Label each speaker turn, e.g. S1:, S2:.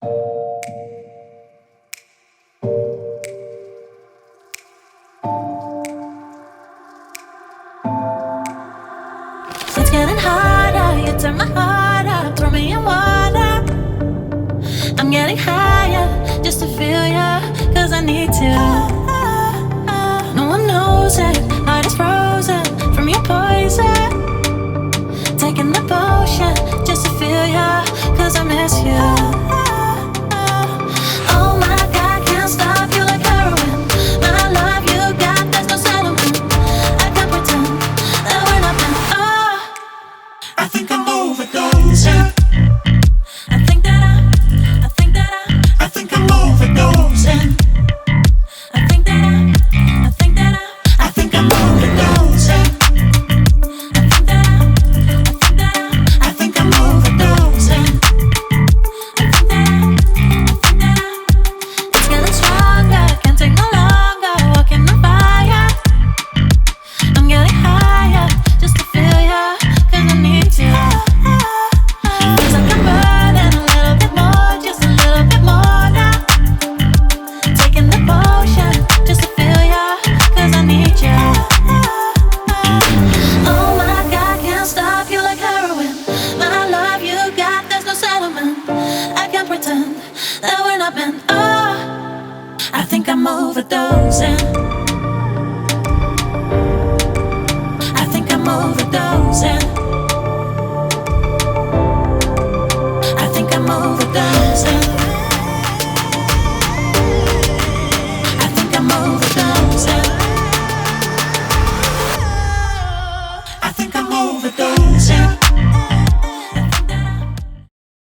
S1: It's getting harder, you turn my heart up, throw me in water. I'm getting higher just to feel ya, cause I need to. No one knows it, heart is frozen from your poison. Taking the potion just to feel ya, cause I miss you. Oh my God, can't stop you like heroin. My love you got, there's no settlement. I can't pretend that we're not meant. Oh, I think I'm overdosing. I think that I think I'm overdosing. I think that I think I'm overdosing. I think I'm overdosing. It's getting stronger, can't take no longer. Walking on fire. I'm getting higher just to feel ya, cause I need to. Feels like I'm burning a little bit more, just a little bit more now. Taking the potion just to feel ya, cause I need ya. Oh my God, can't stop you like heroin. My love you got, there's no settlement. I can't pretend that we're not meant. Oh, I think I'm overdosing. I think I'm overdosing.